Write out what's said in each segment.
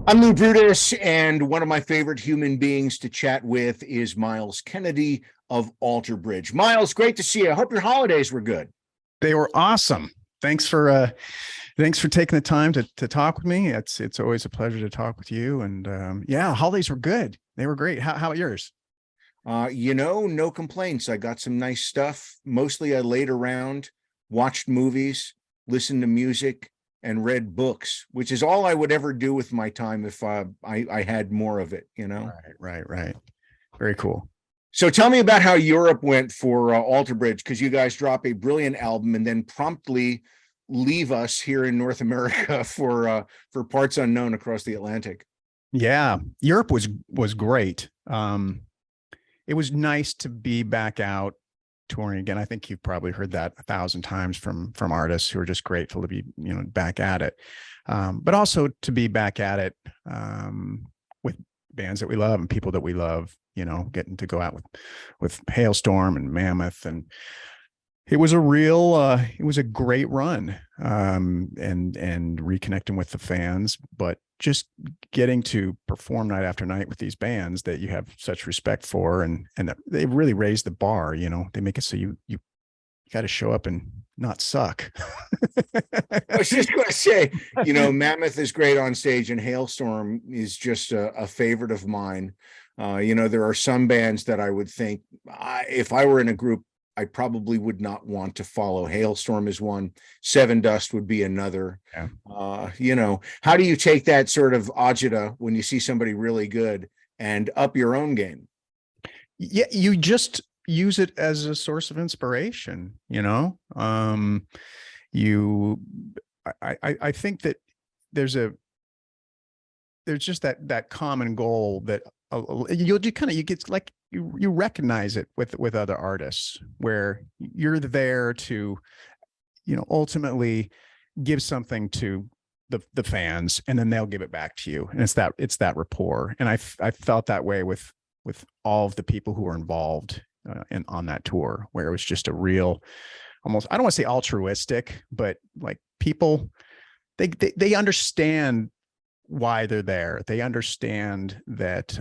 I'm Lou Brutus, and one of my favorite human beings to chat with is Myles Kennedy of Alter Bridge. Myles, great to see you. I hope your holidays were good. They were awesome. Thanks for taking the time to talk with me. It's always a pleasure to talk with you. And yeah, holidays were good. They were great. How about yours? No complaints. I got some nice stuff. Mostly I laid around, watched movies, listened to music, and read books, which is all I would ever do with my time if I had more of it. Right. Very cool. So tell me about how Europe went for Alter Bridge, because you guys drop a brilliant album and then promptly leave us here in North America for parts unknown across the Atlantic. Yeah, Europe was great. It was nice to be back out touring again. I think you've probably heard that 1,000 times from artists who are just grateful to be back at it, but also to be back at it with bands that we love and people that we love. Getting to go out with Hailstorm and Mammoth, and it was a great run, and reconnecting with the fans, but just getting to perform night after night with these bands that you have such respect for, and they really raised the bar. They make it so you got to show up and not suck. I was just going to say, Mammoth is great on stage, and Hailstorm is just a favorite of mine. There are some bands that I would think, if I were in a group, I probably would not want to follow. Hailstorm is one. Seven Dust would be another. Yeah. How do you take that sort of agita when you see somebody really good and up your own game? Yeah, you just use it as a source of inspiration. I think that there's just that common goal that you get like you recognize it with other artists, where you're there to ultimately give something to the fans, and then they'll give it back to you, and it's that rapport. And I felt that way with all of the people who were involved on that tour, where it was just a real, almost, I don't want to say altruistic, but like people, they understand why they're there. They understand that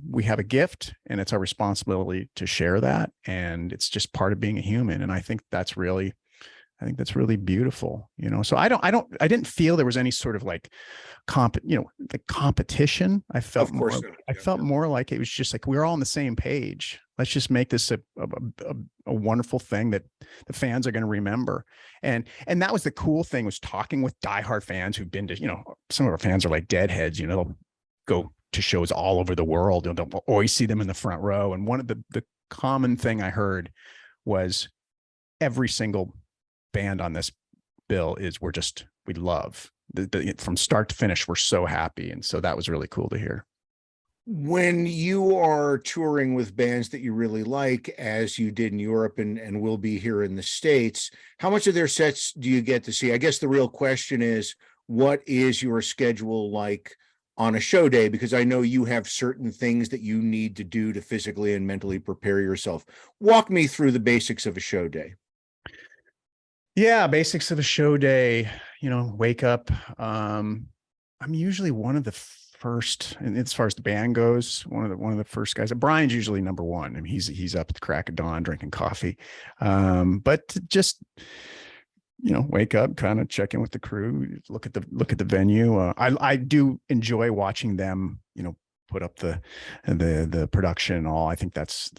we have a gift, and it's our responsibility to share that, and it's just part of being a human. And I think that's really beautiful. So I didn't feel there was any sort of like the competition. I felt Of course more, not. I felt more like it was just like, we're all on the same page. Let's just make this a wonderful thing that the fans are going to remember. And that was the cool thing, was talking with diehard fans who've been to, some of our fans are like deadheads, they'll go to shows all over the world, and they'll always see them in the front row. And one of the common thing I heard was, every single band on this bill is, we love from start to finish. We're so happy. And so that was really cool to hear. When you are touring with bands that you really like, as you did in Europe and will be here in the States, how much of their sets do you get to see? I guess the real question is, what is your schedule like on a show day? Because I know you have certain things that you need to do to physically and mentally prepare yourself. Walk me through the basics of a show day. Yeah, basics of a show day, wake up. I'm usually one of the first, and as far as the band goes, one of the first guys. Brian's usually number one. I mean, he's up at the crack of dawn drinking coffee. But just wake up, kind of check in with the crew, look at the venue. I do enjoy watching them, put up the production and all. I think that's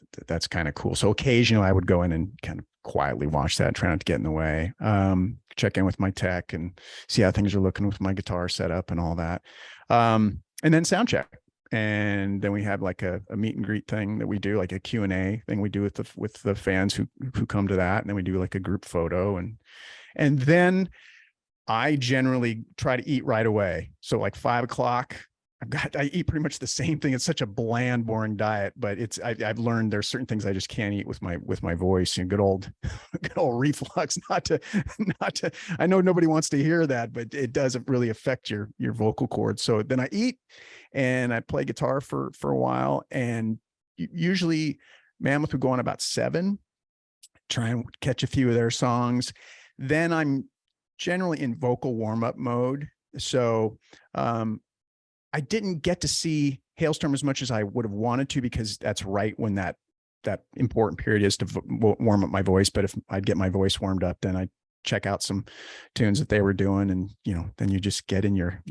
kind of cool. So occasionally I would go in and kind of quietly watch that, try not to get in the way. Check in with my tech and see how things are looking with my guitar setup and all that. And then sound check. And then we have like a meet and greet thing that we do, like a Q&A thing we do with the fans who come to that. And then we do like a group photo, and then I generally try to eat right away. So like 5 o'clock, I eat pretty much the same thing. It's such a bland, boring diet, but I've learned there's certain things I just can't eat with my voice. Good old reflux. Not to. I know nobody wants to hear that, but it does really affect your vocal cords. So then I eat, and I play guitar for a while, and usually Mammoth would go on about 7. Try and catch a few of their songs. Then I'm generally in vocal warm-up mode. So I didn't get to see Hailstorm as much as I would have wanted to, because that's right when that important period is to warm up my voice. But if I'd get my voice warmed up, then I'd check out some tunes that they were doing. And, then you just get in your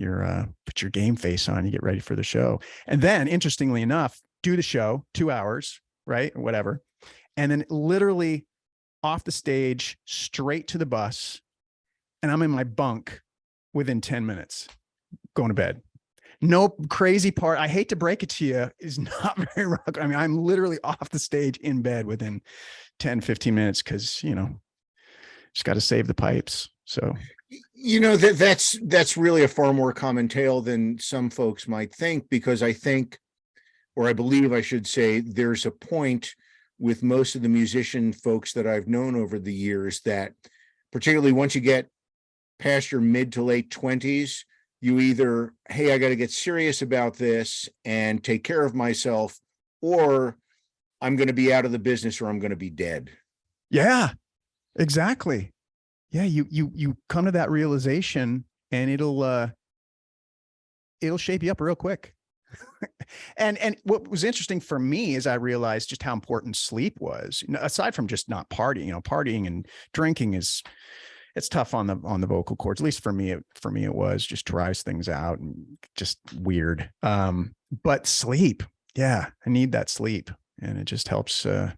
put your game face on, you get ready for the show. And then interestingly enough, do the show 2 hours, right? Whatever. And then literally off the stage, straight to the bus. And I'm in my bunk within 10 minutes, going to bed. No crazy part. I hate to break it to you, is not very rock. I mean, I'm literally off the stage in bed within 10, 15 minutes. Cause just got to save the pipes. So, that's really a far more common tale than some folks might think, because I think, or I believe I should say, there's a point with most of the musician folks that I've known over the years that, particularly once you get past your mid to late 20s, you either, hey, I got to get serious about this and take care of myself, or I'm going to be out of the business, or I'm going to be dead. Yeah, exactly. Yeah. You come to that realization, and it'll shape you up real quick. And what was interesting for me is I realized just how important sleep was, aside from just not partying. Partying and drinking it's tough on the vocal cords. At least for me, it was just dries things out and just weird. But sleep, yeah, I need that sleep, and it just helps kind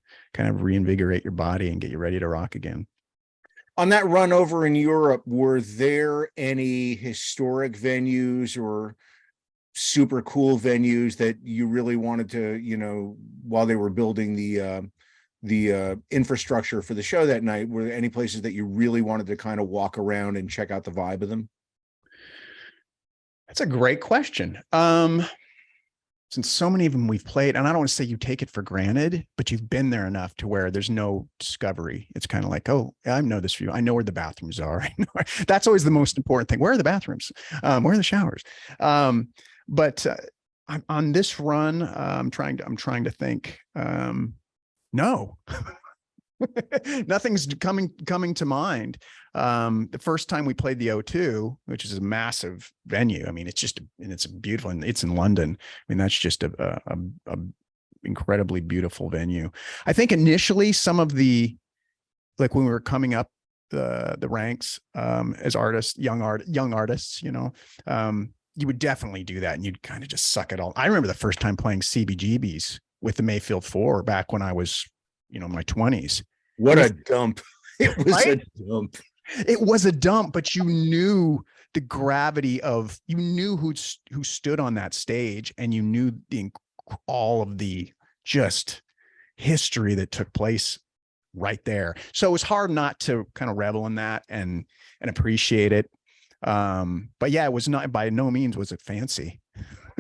of reinvigorate your body and get you ready to rock again. On that run over in Europe, were there any historic venues or super cool venues that you really wanted to, while they were building the infrastructure for the show that night? Were there any places that you really wanted to kind of walk around and check out the vibe of them? That's a great question. Since so many of them we've played, and I don't want to say you take it for granted, but you've been there enough to where there's no discovery. It's kind of like, oh, I know this view. I know where the bathrooms are. That's always the most important thing. Where are the bathrooms? Where are the showers? But on this run, I'm trying to think. No, nothing's coming to mind. The first time we played the O2, which is a massive venue. I mean, it's beautiful, and it's in London. I mean, that's just a incredibly beautiful venue. I think initially some of like when we were coming up the ranks as artists, young artists, you would definitely do that, and you'd kind of just suck it all. I remember the first time playing CBGBs with the Mayfield 4 back when I was, my 20s. What a dump. It was right? a dump. It was a dump, but you knew the gravity you knew who stood on that stage, and you knew all of the just history that took place right there. So it was hard not to kind of revel in that and appreciate it. But yeah, it was not, by no means was it fancy.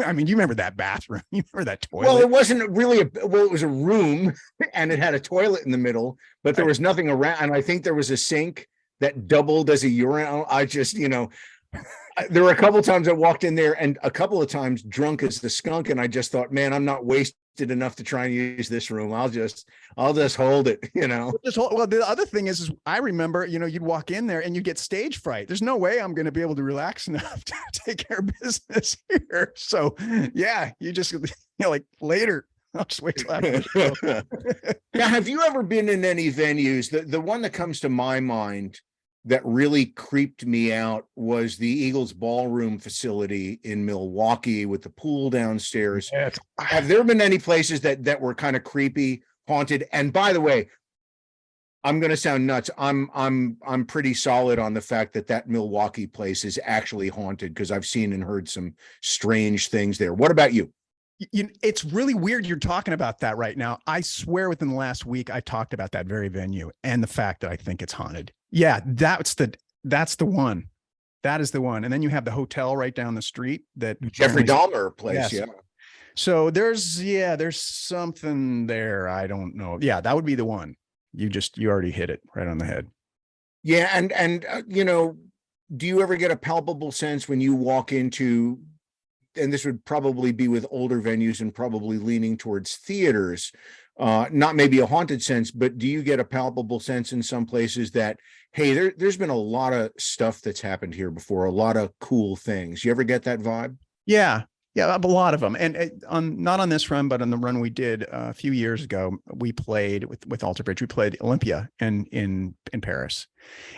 I mean, you remember that bathroom, you remember that toilet. Well, it wasn't really it was a room, and it had a toilet in the middle, but there was nothing around. And I think there was a sink that doubled as a urinal. I just, there were a couple of times I walked in there, and a couple of times drunk as the skunk. And I just thought, man, I'm not wasted enough to try and use this room. I'll just hold it, Well, the other thing is I remember, you'd walk in there and you get stage fright. There's no way I'm going to be able to relax enough to take care of business here. So yeah, you just, like later, I'll just wait till after the show. Now, have you ever been in any venues? The one that comes to my mind that really creeped me out was the Eagles ballroom facility in Milwaukee with the pool downstairs. Have there been any places that were kind of creepy, haunted? And by the way, I'm going to sound nuts. I'm pretty solid on the fact that Milwaukee place is actually haunted, because I've seen and heard some strange things there. What about you? It's really weird you're talking about that right now. I swear within the last week, I talked about that very venue and the fact that I think it's haunted. Yeah, that's the one. That is the one. And then you have the hotel right down the street that Jeffrey Dahmer place. Yes. Yeah. So there's something there. I don't know. Yeah, that would be the one. You already hit it right on the head. Yeah. And do you ever get a palpable sense when you walk into, and this would probably be with older venues and probably leaning towards theaters, not maybe a haunted sense, but do you get a palpable sense in some places that, hey, there's been a lot of stuff that's happened here before, a lot of cool things? You ever get that vibe? Yeah. Yeah, a lot of them. And on not on this run, but on the run we did a few years ago, we played with Alter Bridge. We played Olympia in Paris.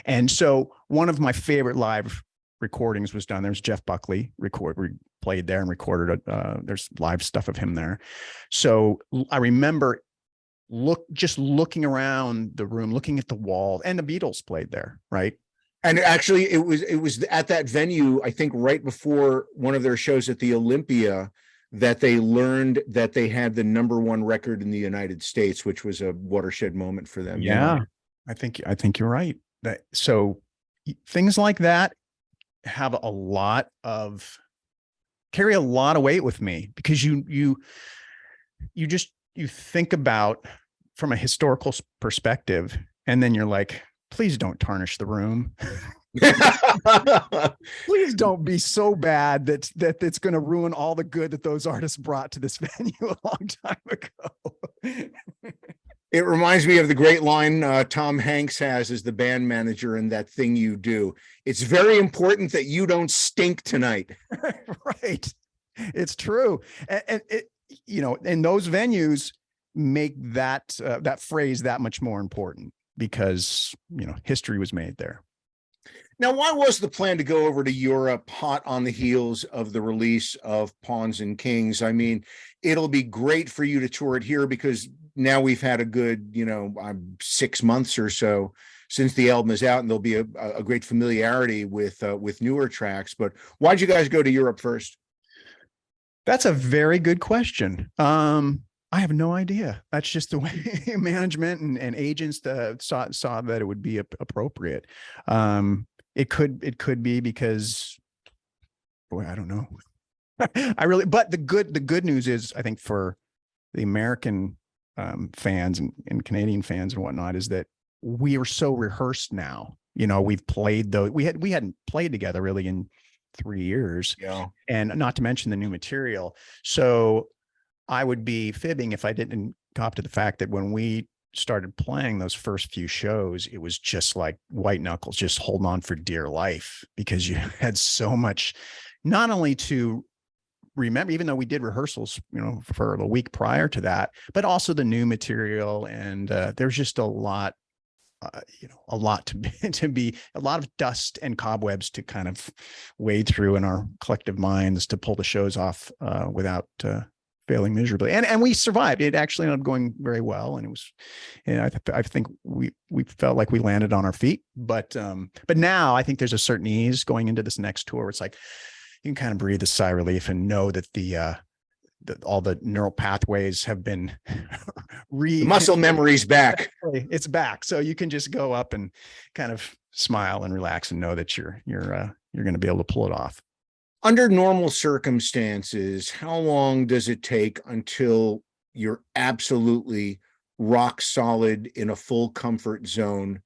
And so one of my favorite live recordings was done. There's Jeff Buckley played there and recorded. There's live stuff of him there. So I remember just looking around the room, looking at the wall, and the Beatles played there, right? And actually, it was at that venue, I think, right before one of their shows at the Olympia, that they learned that they had the #1 record in the United States, which was a watershed moment for them. Yeah, I think you're right. So things like that have carry a lot of weight with me, because you think about from a historical perspective, and then you're like, please don't tarnish the room. Please don't be so bad that it's going to ruin all the good that those artists brought to this venue a long time ago. It reminds me of the great line Tom Hanks has as the band manager in That Thing You Do. It's very important that you don't stink tonight. Right. It's true. And it, and those venues make that phrase that much more important, because, history was made there. Now, why was the plan to go over to Europe hot on the heels of the release of Pawns and Kings? I mean, it'll be great for you to tour it here, because now we've had a good, 6 months or so since the album is out, and there'll be a great familiarity with newer tracks. But why'd you guys go to Europe first? That's a very good question. I have no idea. That's just the way management and agents saw that it would be appropriate. It could be because, boy, I don't know. But the good news is, I think, for the American fans and Canadian fans and whatnot, is that we are so rehearsed now. We've played we hadn't played together really in 3 years. Yeah. And not to mention the new material. So I would be fibbing if I didn't cop to the fact that when we started playing those first few shows, it was just like white knuckles, just holding on for dear life, because you had so much, not only to remember, even though we did rehearsals, for the week prior to that, but also the new material. And there's just a lot to be a lot of dust and cobwebs to kind of wade through in our collective minds to pull the shows off without failing miserably. And we survived. It actually ended up going very well. And it was, I think we felt like we landed on our feet, but now I think there's a certain ease going into this next tour where it's like, you can kind of breathe a sigh of relief and know that all the neural pathways have been the muscle memory's back. It's back. So you can just go up and kind of smile and relax and know that you're going to be able to pull it off. Under normal circumstances, how long does it take until you're absolutely rock solid in a full comfort zone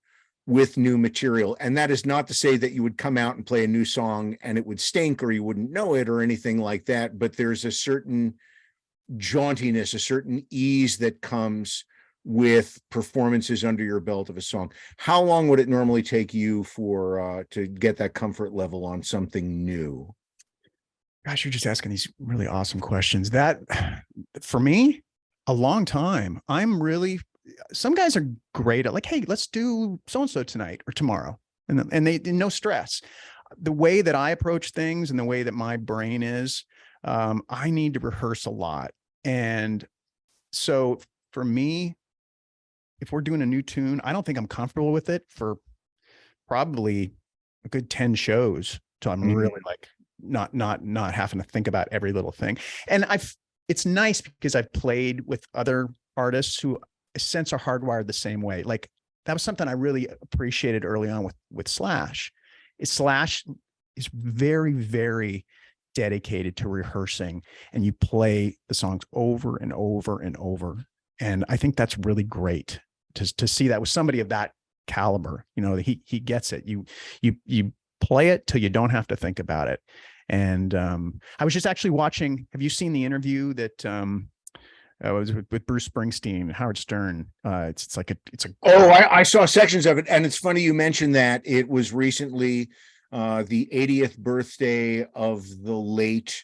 with new material? And that is not to say that you would come out and play a new song and it would stink or you wouldn't know it or anything like that, but there's a certain jauntiness, a certain ease that comes with performances under your belt of a song. How long would it normally take you to get that comfort level on something new? Gosh, you're just asking these really awesome questions. That, for me, a long time. Some guys are great at like, hey, let's do so-and-so tonight or tomorrow. And they no stress. The way that I approach things and the way that my brain is, I need to rehearse a lot. And so for me, if we're doing a new tune, I don't think I'm comfortable with it for probably a good 10 shows. So I'm really like not having to think about every little thing. And it's nice because I've played with other artists who a sense are hardwired the same way. Like that was something I really appreciated early on with Slash. Slash is very, very dedicated to rehearsing, and you play the songs over and over and over. And I think that's really great to see that with somebody of that caliber. He gets it. You play it till you don't have to think about it. And I was just actually watching. Have you seen the interview that was with Bruce Springsteen and Howard Stern? It's a. Oh, I saw sections of it, and it's funny you mentioned that. It was recently the 80th birthday of the late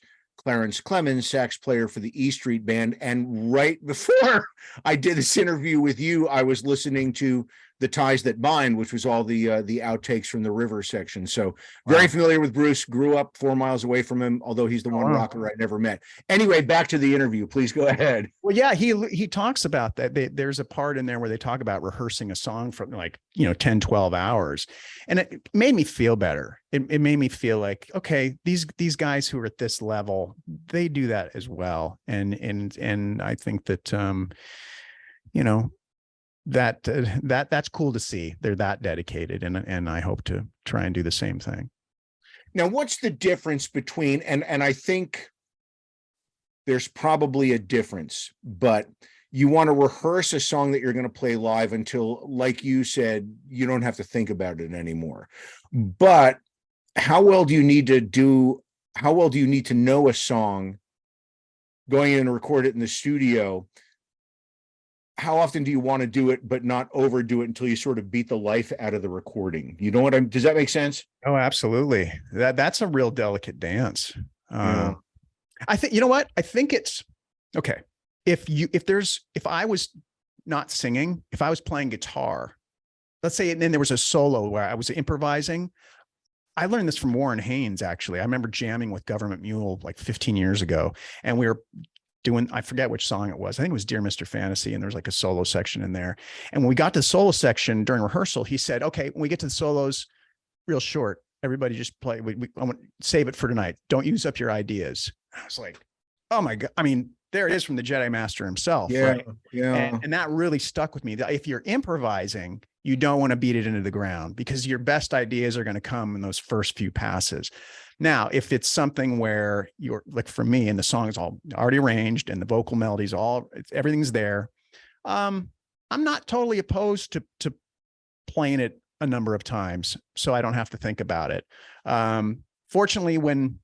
Clarence Clemens, sax player for the E Street Band. And right before I did this interview with you, I was listening to The Ties That Bind, which was all the outtakes from the River section. So very familiar with Bruce, grew up 4 miles away from him, although he's the one rocker I never met. Anyway, back to the interview. Please go ahead. Well, yeah, he talks about that. There's a part in there where they talk about rehearsing a song for like, 10, 12 hours. And it made me feel better. It made me feel like, okay, these guys who are at this level, they do that as well. And I think that, that's cool to see. They're that dedicated, and I hope to try and do the same thing. Now, what's the difference between, and I think there's probably a difference, but you want to rehearse a song that you're going to play live until, like you said, you don't have to think about it anymore. But how well do you need to know a song going in and record it in the studio? How often do you want to do it, but not overdo it until you sort of beat the life out of the recording? You know what does that make sense? Oh, absolutely. That's a real delicate dance. Yeah. I think, you know what? I think it's okay. If I was not singing, if I was playing guitar, let's say, and then there was a solo where I was improvising. I learned this from Warren Haynes, actually. I remember jamming with Government Mule like 15 years ago, and we were doing, I forget which song it was. I think it was Dear Mr. Fantasy, and there was like a solo section in there. And when we got to the solo section during rehearsal, he said, okay, when we get to the solos, real short, everybody just play. I want save it for tonight. Don't use up your ideas. I was like, oh my God. I mean, there it is from the Jedi Master himself. Yeah. Right? Yeah. And that really stuck with me. That if you're improvising, you don't want to beat it into the ground, because your best ideas are going to come in those first few passes. Now, if it's something where you're like, for me, and the song is all already arranged and the vocal melodies, everything's there. I'm not totally opposed to playing it a number of times, so I don't have to think about it. Fortunately, when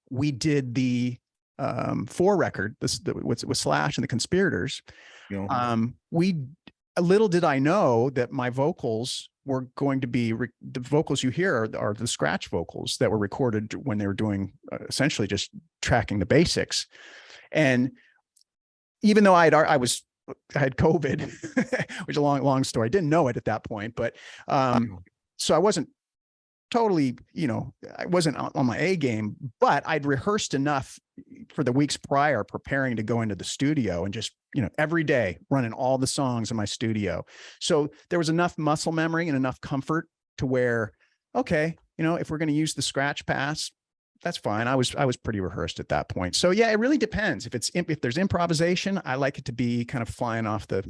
we did the 4 record, with Slash and the Conspirators, little did I know that my vocals were going to be the vocals you hear are the scratch vocals that were recorded when they were doing essentially just tracking the basics. And even though I had COVID, which is a long story, I didn't know it at that point, but so I wasn't totally, I wasn't on my A game, but I'd rehearsed enough for the weeks prior, preparing to go into the studio and just, every day running all the songs in my studio. So there was enough muscle memory and enough comfort to where, okay, if we're going to use the scratch pass, that's fine. I was pretty rehearsed at that point. So yeah, it really depends. If there's improvisation, I like it to be kind of flying off the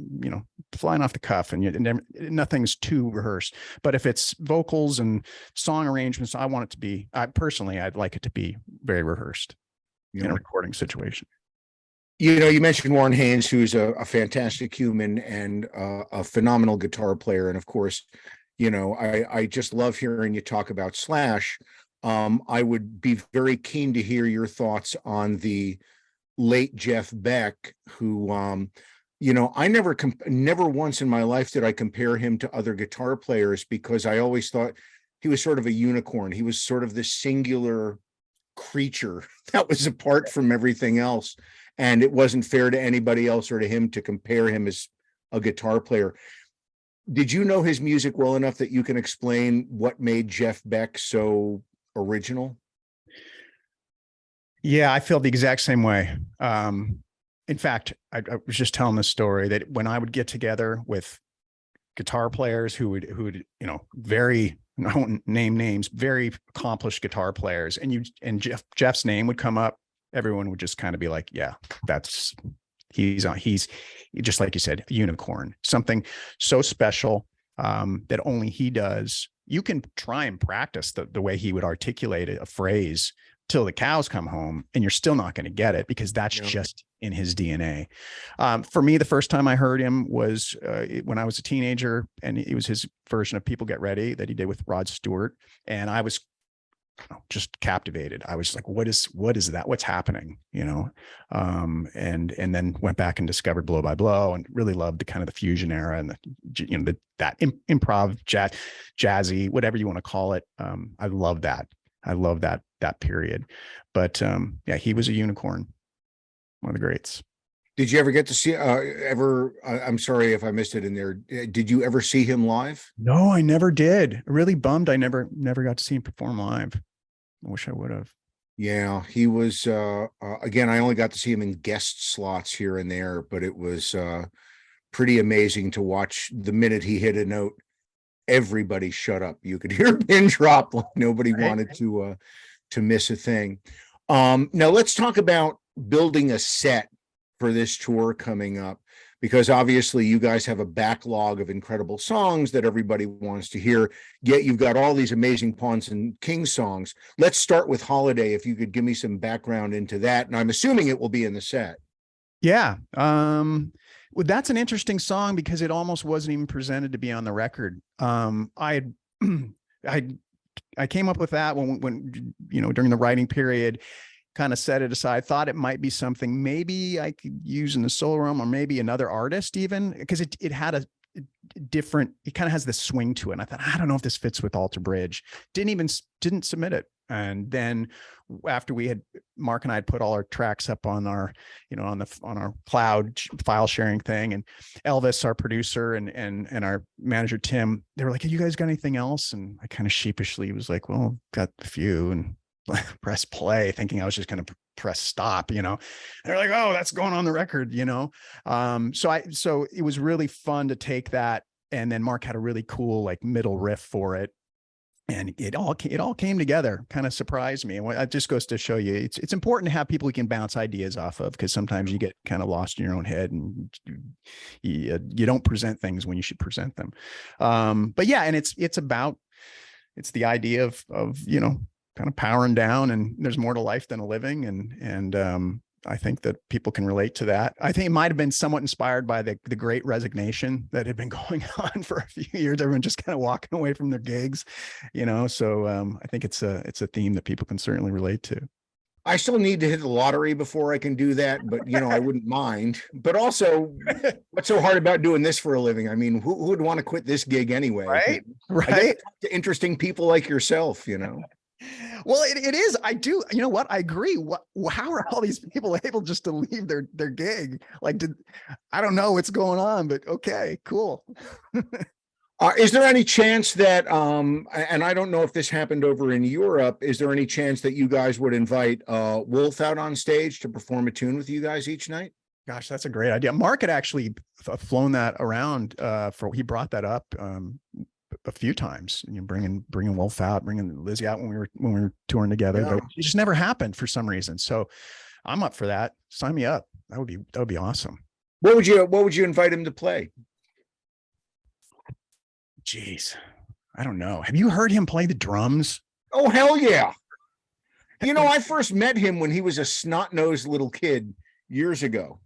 cuff, and nothing's too rehearsed. But if it's vocals and song arrangements, I want it to be, I'd like it to be very rehearsed in a recording situation. You mentioned Warren Haynes, who's a fantastic human and a phenomenal guitar player. And of course, I just love hearing you talk about Slash. I would be very keen to hear your thoughts on the late Jeff Beck, who, I never once in my life did I compare him to other guitar players, because I always thought he was sort of a unicorn. He was sort of this singular creature that was apart from everything else. And it wasn't fair to anybody else or to him to compare him as a guitar player. Did you know his music well enough that you can explain what made Jeff Beck so original? Yeah, I feel the exact same way. In fact, I was just telling this story that when I would get together with guitar players who would, very, I won't name names, very accomplished guitar players, and Jeff's name would come up, everyone would just kind of be like, yeah, he's just like you said, a unicorn, something so special that only he does. You can try and practice the way he would articulate a phrase till the cows come home, and you're still not going to get it, because that's just in his DNA. For me, the first time I heard him was when I was a teenager, and it was his version of People Get Ready that he did with Rod Stewart. And I was just captivated. I was like, what is that? What's happening? And then went back and discovered Blow by Blow, and really loved the kind of the fusion era and that improv jazzy, whatever you want to call it. I love that. I love that period. But yeah, he was a unicorn, one of the greats. Did you ever get to see I'm sorry if I missed it in there. Did you ever see him live? No, I never did. Really bummed I never got to see him perform live. I wish I would have. Yeah, he was again, I only got to see him in guest slots here and there, but it was pretty amazing to watch. The minute he hit a note, everybody shut up. You could hear a pin drop, like nobody Right? wanted to miss a thing. Now let's talk about building a set for this tour coming up, because obviously you guys have a backlog of incredible songs that everybody wants to hear, yet you've got all these amazing Pawns and Kings songs. Let's start with Holiday, if you could give me some background into that, and I'm assuming it will be in the set. Yeah. Well, that's an interesting song because it almost wasn't even presented to be on the record. I had, I came up with that when during the writing period, kind of set it aside, thought it might be something maybe I could use in the solo realm, or maybe another artist even, because it had a different, it kind of has this swing to it. And I thought, I don't know if this fits with Alter Bridge. Didn't submit it. And then after Mark and I had put all our tracks up on our, on our cloud file sharing thing, and Elvis, our producer, and our manager, Tim, they were like, "Have you guys got anything else?" And I kind of sheepishly was like, "Well, got a few," and press play, thinking I was just going to press stop, and they're like, "Oh, that's going on the record," So it was really fun to take that. And then Mark had a really cool like middle riff for it. And it all came together, kind of surprised me. And it just goes to show you, it's important to have people you can bounce ideas off of, because sometimes you get kind of lost in your own head and you don't present things when you should present them. But yeah, and it's the idea of kind of powering down, and there's more to life than a living. And I think that people can relate to that. I think it might've been somewhat inspired by the Great Resignation that had been going on for a few years. Everyone just kind of walking away from their gigs, so I think it's a theme that people can certainly relate to. I still need to hit the lottery before I can do that, but I wouldn't mind. But also, what's so hard about doing this for a living? I mean, who would want to quit this gig anyway? Right. I get to talk to interesting people like yourself, Well, it is. I do. You know what? I agree. How are all these people able just to leave their gig? Like, I don't know what's going on, but okay, cool. Is there any chance that, and I don't know if this happened over in Europe, is there any chance that you guys would invite Wolf out on stage to perform a tune with you guys each night? Gosh, that's a great idea. Mark had actually flown that around. He brought that up a few times, bringing Wolf out, bringing Lizzie out when we were touring together. Yeah. But it just never happened for some reason. So I'm up for that. Sign me up. That would be awesome. What would you invite him to play? Jeez, I don't know. Have you heard him play the drums? Oh, hell yeah. I first met him when he was a snot-nosed little kid years ago.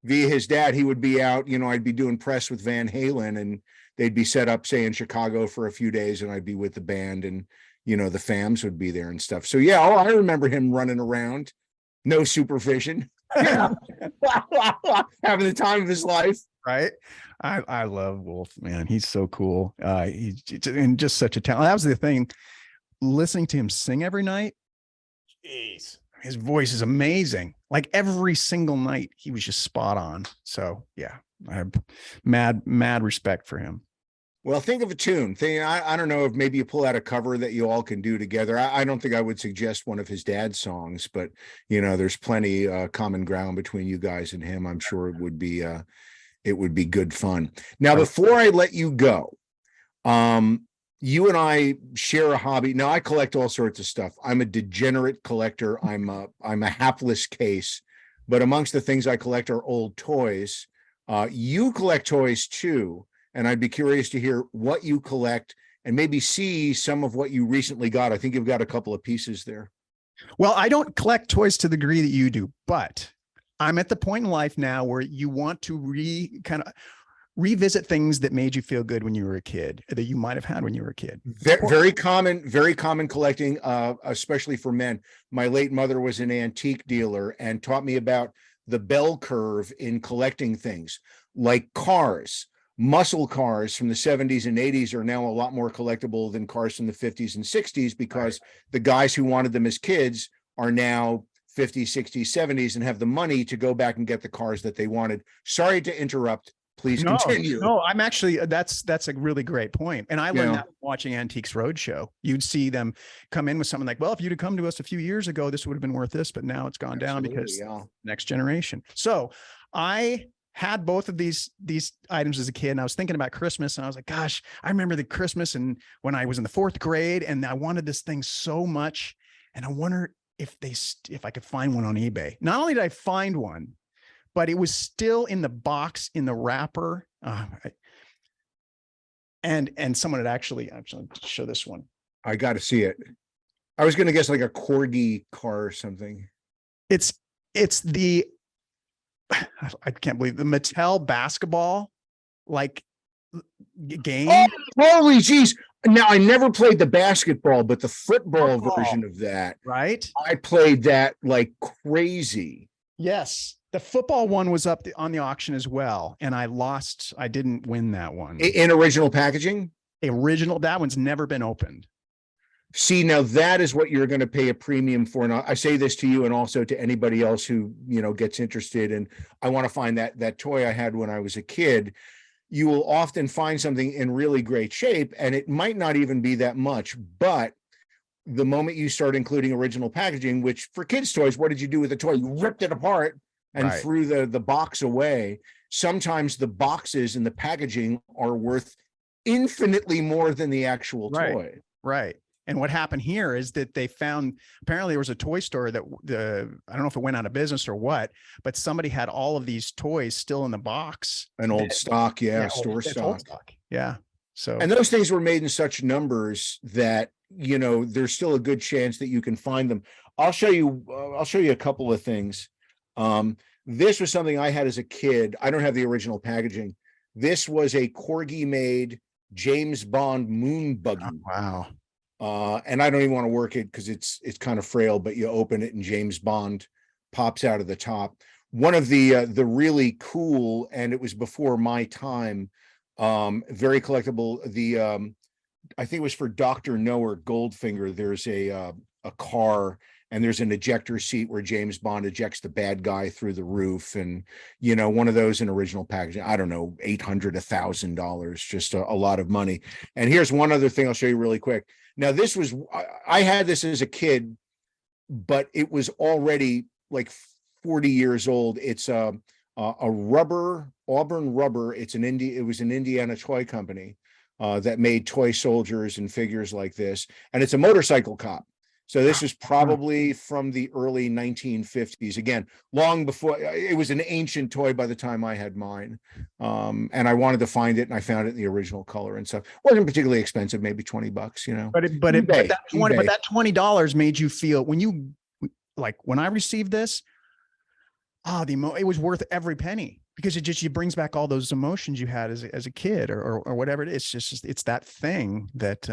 Via his dad, he would be out, I'd be doing press with Van Halen, and they'd be set up, say, in Chicago for a few days, and I'd be with the band, and, the Fams would be there and stuff. So, yeah, I remember him running around, no supervision, having the time of his life. Right. I love Wolf, man. He's so cool. He's and just such a talent. That was the thing. Listening to him sing every night, jeez, his voice is amazing. Like every single night, he was just spot on. So yeah, I have mad respect for him. Well, think of a tune. I don't know if maybe you pull out a cover that you all can do together. I don't think I would suggest one of his dad's songs, but there's plenty common ground between you guys and him. I'm sure it would be good fun. Now, before I let you go, you and I share a hobby. Now, I collect all sorts of stuff. I'm a degenerate collector. I'm a hapless case, but amongst the things I collect are old toys. You collect toys too, and I'd be curious to hear what you collect and maybe see some of what you recently got. I think you've got a couple of pieces there. Well, I don't collect toys to the degree that you do, but I'm at the point in life now where you want to kind of revisit things that made you feel good when you were a kid, that you might have had when you were a kid. Very common collecting, especially for men. My late mother was an antique dealer and taught me about the bell curve in collecting things like cars, muscle cars from the 70s and 80s are now a lot more collectible than cars from the 50s and 60s because the guys who wanted them as kids are now 50s, 60s, 70s and have the money to go back and get the cars that they wanted. Sorry to interrupt. Please continue. No, I'm actually, that's a really great point. And I learned that watching Antiques Roadshow. You'd see them come in with something like, well, if you'd have come to us a few years ago, this would have been worth this, but now it's gone down because next generation. So I had both of these items as a kid, and I was thinking about Christmas, and I was like, gosh, I remember the Christmas and when I was in the 4th grade, and I wanted this thing so much. And I wonder if I could find one on eBay. Not only did I find one, but it was still in the box, in the wrapper. And someone had actually show this one. I got to see it. I was going to guess like a corgi car or something. It's the, I can't believe, the Mattel basketball like game. Oh, holy geez. Now, I never played the basketball, but the football version of that. Right. I played that like crazy. Yes. The football one was up on the auction as well. And I didn't win that one. In original packaging? That one's never been opened. See, now that is what you're going to pay a premium for. And I say this to you and also to anybody else who, gets interested. And I want to find that toy I had when I was a kid. You will often find something in really great shape, and it might not even be that much. But the moment you start including original packaging, which for kids' toys, what did you do with the toy? You ripped it apart and threw the box away. Sometimes the boxes and the packaging are worth infinitely more than the actual toy. Right. And what happened here is that they found, apparently there was a toy store that I don't know if it went out of business or what, but somebody had all of these toys still in the box. An old stock. Store stock. Yeah. So, and those things were made in such numbers that, there's still a good chance that you can find them. I'll show you a couple of things. This was something I had as a kid. I don't have the original packaging. This was a Corgi made James Bond moon buggy. Oh, wow. And I don't even want to work it because it's kind of frail, but you open it and James Bond pops out of the top. One of the really cool, and it was before my time, very collectible. I think it was for Dr. No or Goldfinger. There's a car and there's an ejector seat where James Bond ejects the bad guy through the roof. And, one of those in original packaging, I don't know, $800, $1,000, just a lot of money. And here's one other thing I'll show you really quick. Now, I had this as a kid, but it was already like 40 years old. It's a Auburn Rubber. It was an Indiana toy company that made toy soldiers and figures like this. And it's a motorcycle cop. So this is probably from the early 1950s. Again, long before, it was an ancient toy by the time I had mine. And I wanted to find it, and I found it in the original color and stuff. Wasn't particularly expensive, maybe $20, But that $20 made you feel, when I received this, it was worth every penny, because it brings back all those emotions you had as a kid or whatever it is. It's that thing that,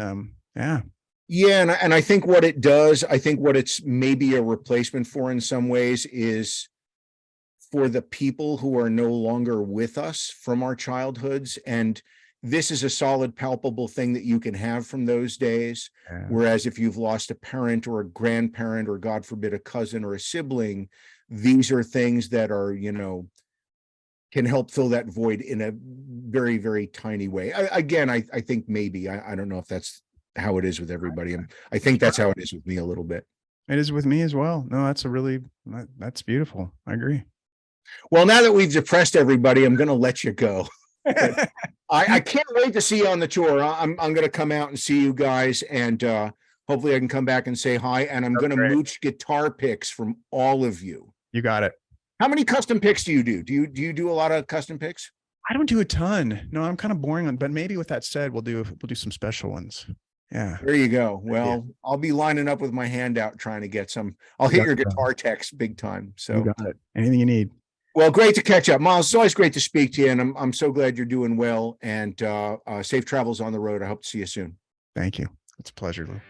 Yeah, and I think what it does, I think what it's maybe a replacement for in some ways is for the people who are no longer with us from our childhoods. And this is a solid, palpable thing that you can have from those days. Yeah. Whereas if you've lost a parent or a grandparent or, God forbid, a cousin or a sibling, these are things that are, can help fill that void in a very, very tiny way. I think maybe, I don't know if that's how it is with everybody. I think that's how it is with me a little bit. It is with me as well. No, that's beautiful. I agree. Well, now that we've depressed everybody, I'm going to let you go. I can't wait to see you on the tour. I'm going to come out and see you guys, and hopefully I can come back and say hi. And I'm going to mooch guitar picks from all of you. You got it. How many custom picks do you do? Do you do a lot of custom picks? I don't do a ton. No, I'm kind of boring on, but maybe with that said, we'll do some special ones. Yeah. There you go. Well, I'll be lining up with my hand out trying to get some. I'll hit your guitar techs big time. So you got it. Anything you need. Well, great to catch up, Myles. It's always great to speak to you, and I'm so glad you're doing well, and safe travels on the road. I hope to see you soon. Thank you. It's a pleasure, Lou.